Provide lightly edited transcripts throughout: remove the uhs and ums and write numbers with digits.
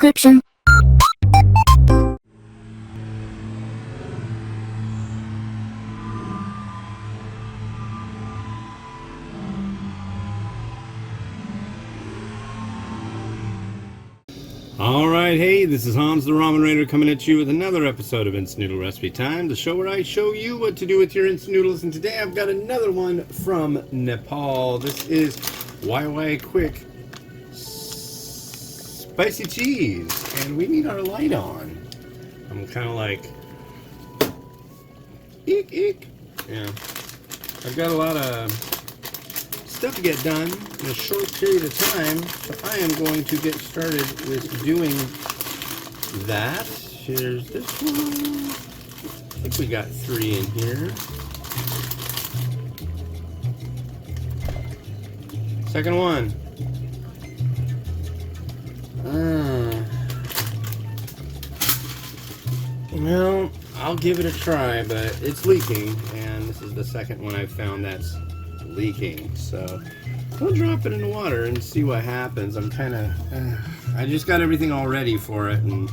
description. Alright, hey, this is Hans the Ramen Raider coming at you with another episode of Instant Noodle Recipe Time, the show where I show you what to do with your instant noodles, and today I've got another one from Nepal. This is YY Quick Spicy Cheese, and we need our light on. I'm kind of like, eek, eek. Yeah, I've got a lot of stuff to get done in a short period of time, so I am going to get started with doing that. Here's this one. I think we got 3 in here. Second one. Well, I'll give it a try, but it's leaking, and this is the second one I've found that's leaking, so we'll drop it in the water and see what happens. I'm kind of I just got everything all ready for it, and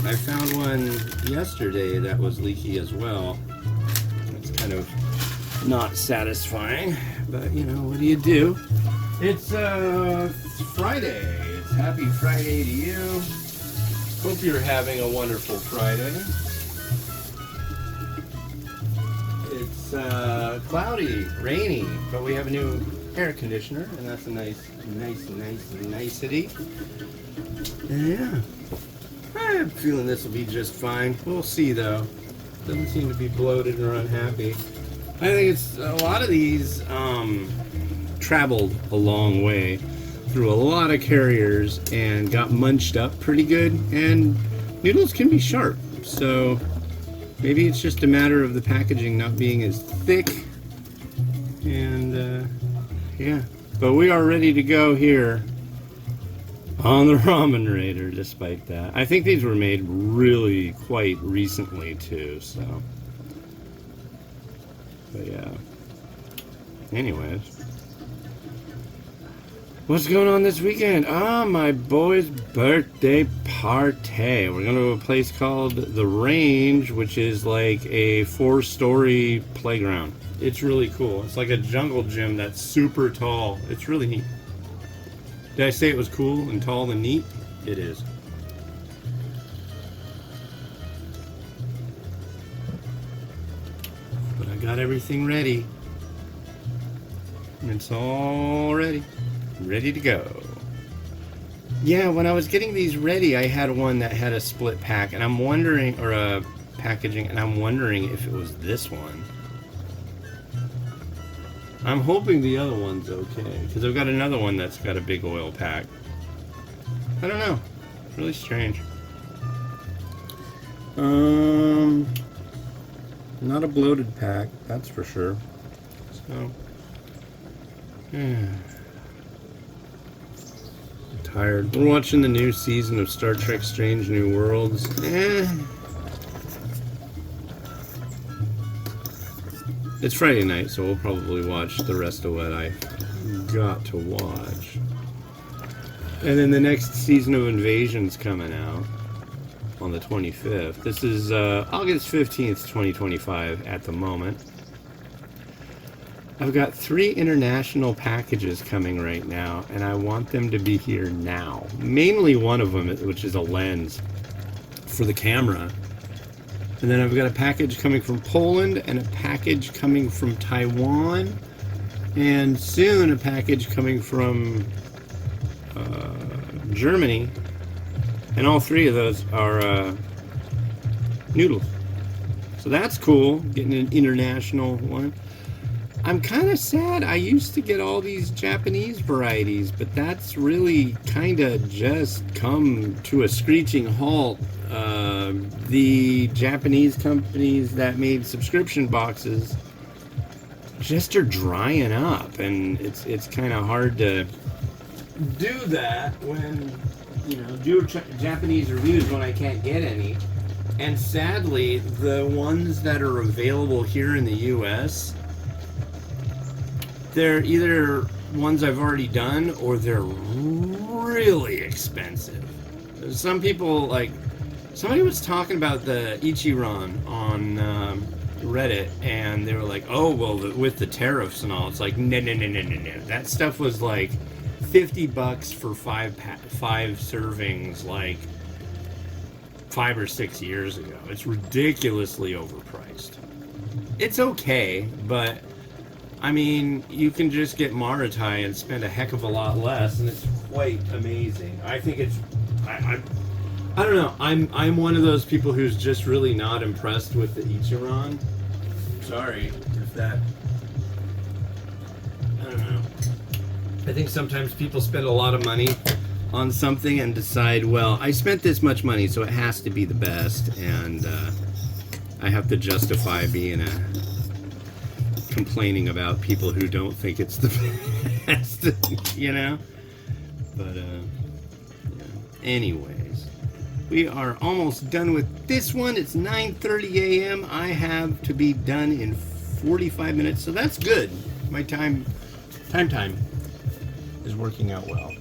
I found one yesterday that was leaky as well. It's kind of not satisfying, but you know, what do you do? It's Friday. It's happy Friday to you. Hope you're having a wonderful Friday. It's cloudy, rainy, but we have a new air conditioner, and that's a nicety. And yeah, I'm feeling this will be just fine. We'll see though. Doesn't seem to be bloated or unhappy. I think it's a lot of these traveled a long way through a lot of carriers and got munched up pretty good, and noodles can be sharp, so maybe it's just a matter of the packaging not being as thick, and yeah. But we are ready to go here on the Ramen Raider, despite that. I think these were made really quite recently too, so. But yeah. Anyways. What's going on this weekend? My boy's birthday party. We're going to a place called The Range, which is like a 4-story playground. It's really cool. It's like a jungle gym that's super tall. It's really neat. Did I say it was cool and tall and neat? It is. But I got everything ready. And it's all ready. Ready to go. Yeah, when I was getting these ready, I had one that had a split pack, and I'm wondering, or a packaging, and I'm wondering if it was this one. I'm hoping the other one's okay, because I've got another one that's got a big oil pack. I don't know. Really strange. Not a bloated pack, that's for sure. So, yeah. Tired. We're watching the new season of Star Trek Strange New Worlds. It's Friday night, so we'll probably watch the rest of what I got to watch. And then the next season of Invasion's coming out on the 25th. This is August 15th, 2025 at the moment. I've got 3 international packages coming right now, and I want them to be here now. Mainly one of them, which is a lens for the camera. And then I've got a package coming from Poland, and a package coming from Taiwan, and soon a package coming from Germany. And all 3 of those are noodles. So that's cool, getting an international one. I'm kind of sad. I used to get all these Japanese varieties, but that's really kind of just come to a screeching halt. The Japanese companies that made subscription boxes just are drying up, and it's kind of hard to do that when, you know, do Japanese reviews when I can't get any. And sadly, the ones that are available here in the US, they're either ones I've already done, or they're really expensive. some people like somebody was talking about the Ichiran on Reddit, and they were like, "Oh, well, with the tariffs and all." It's like, no, no, no, no, no, no. That stuff was like $50 for five servings, like 5 or 6 years ago. It's ridiculously overpriced. It's okay, but I mean, you can just get Maratai and spend a heck of a lot less, and it's quite amazing. I think it's, I don't know. I'm one of those people who's just really not impressed with the Ichiran. Sorry if that. I don't know. I think sometimes people spend a lot of money on something and decide, well, I spent this much money, so it has to be the best, and I have to justify being complaining about people who don't think it's the best, you know? But, yeah. Anyways, we are almost done with this one. It's 9:30 a.m. I have to be done in 45 minutes, so that's good. My time is working out well.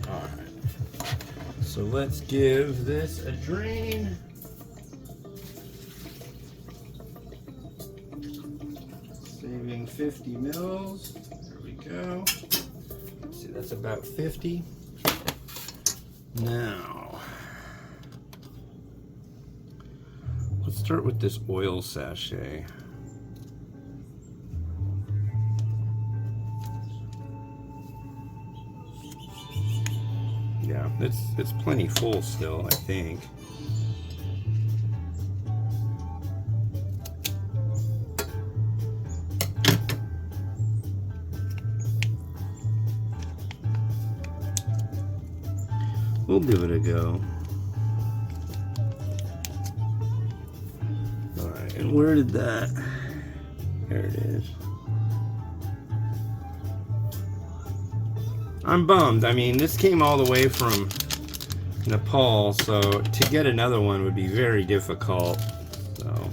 Alright. So let's give this a drain. Saving 50 mils. There we go. Let's see, that's about 50. Now, let's start with this oil sachet. Yeah, it's plenty full still, I think. We'll give it a go. Alright, and where did that... There it is. I'm bummed. I mean, this came all the way from Nepal, so to get another one would be very difficult. So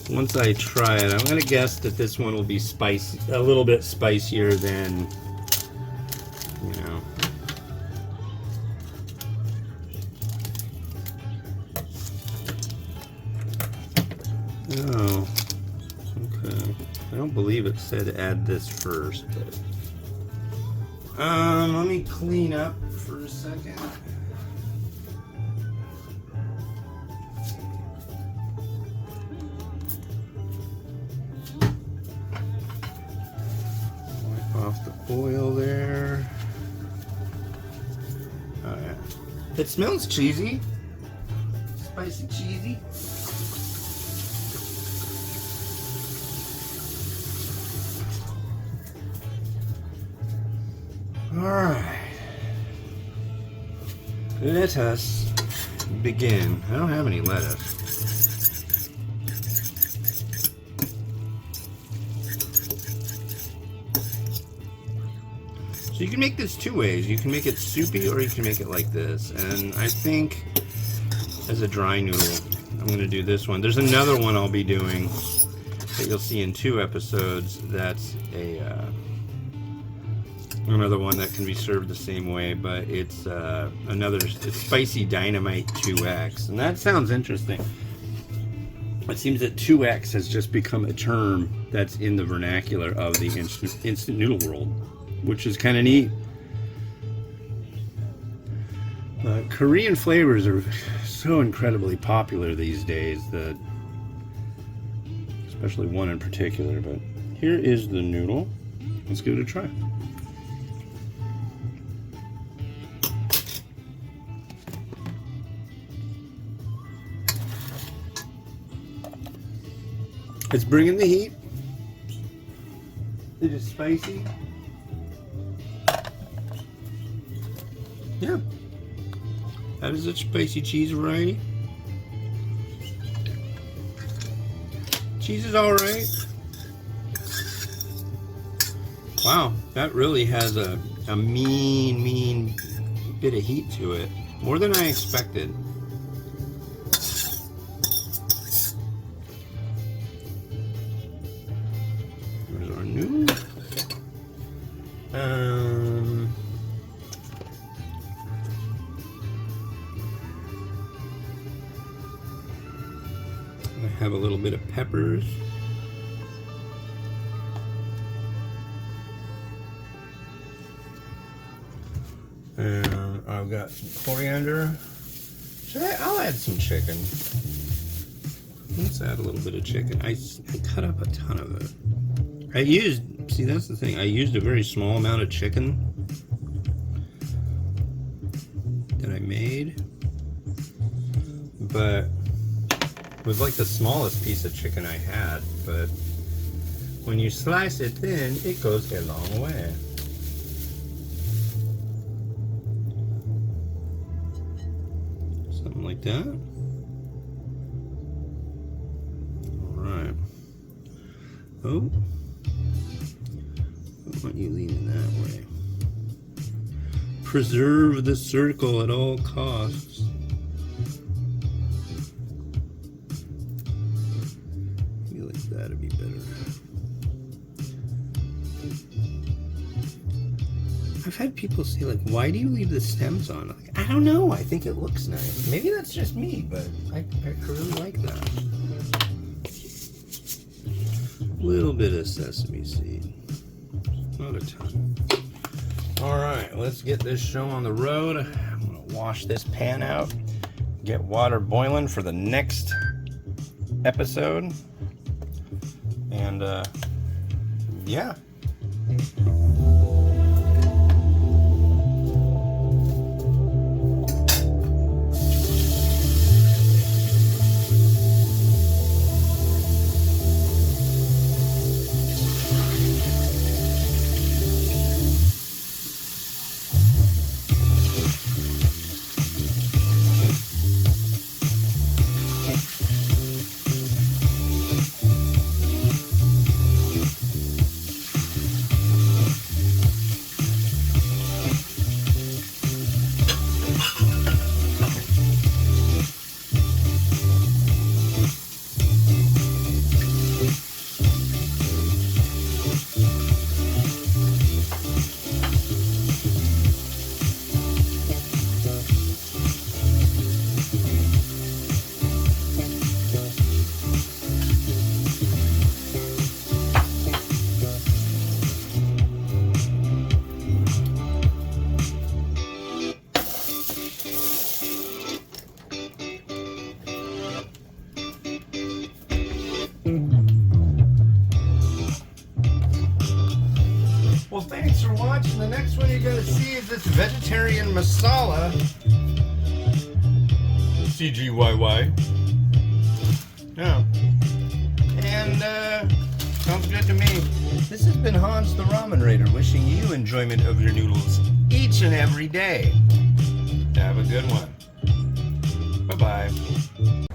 once I try it, I'm gonna guess that this one will be spicy, a little bit spicier than, you know. Oh, okay. I don't believe it said add this first, but let me clean up for a second. Wipe off the oil there. Oh yeah. It smells cheesy. Spicy cheesy. Alright. Let us begin. I don't have any lettuce. So you can make this two ways. You can make it soupy or you can make it like this. And I think as a dry noodle, I'm going to do this one. There's another one I'll be doing that you'll see in 2 episodes. That's another one that can be served the same way, but it's it's spicy dynamite 2X, and that sounds interesting. It seems that 2X has just become a term that's in the vernacular of the instant noodle world, which is kind of neat. Korean flavors are so incredibly popular these days, that especially one in particular. But here is the noodle. Let's give it a try. It's bringing the heat. It is spicy. Yeah. That is a spicy cheese variety. Cheese is alright. Wow, that really has a mean bit of heat to it. More than I expected. bit of peppers. And I've got some coriander. I'll add some chicken. Let's add a little bit of chicken. I cut up a ton of it. See, that's the thing. I used a very small amount of chicken that I made, but it was like the smallest piece of chicken I had. But when you slice it thin, it goes a long way. Something like that. All right. Oh, I want you leaning that way. Preserve the circle at all costs. I feel like that'd be better. I've had people say, like, why do you leave the stems on? Like, I don't know. I think it looks nice. Maybe that's just me, but I really like that. A little bit of sesame seed. Not a ton. All right, let's get this show on the road. I'm going to wash this pan out, get water boiling for the next episode. And, yeah. Well, thanks for watching. The next one you're going to see is this vegetarian masala. CGYY. Yeah. And, sounds good to me. This has been Hans the Ramen Raider, wishing you enjoyment of your noodles each and every day. Have a good one. Bye-bye.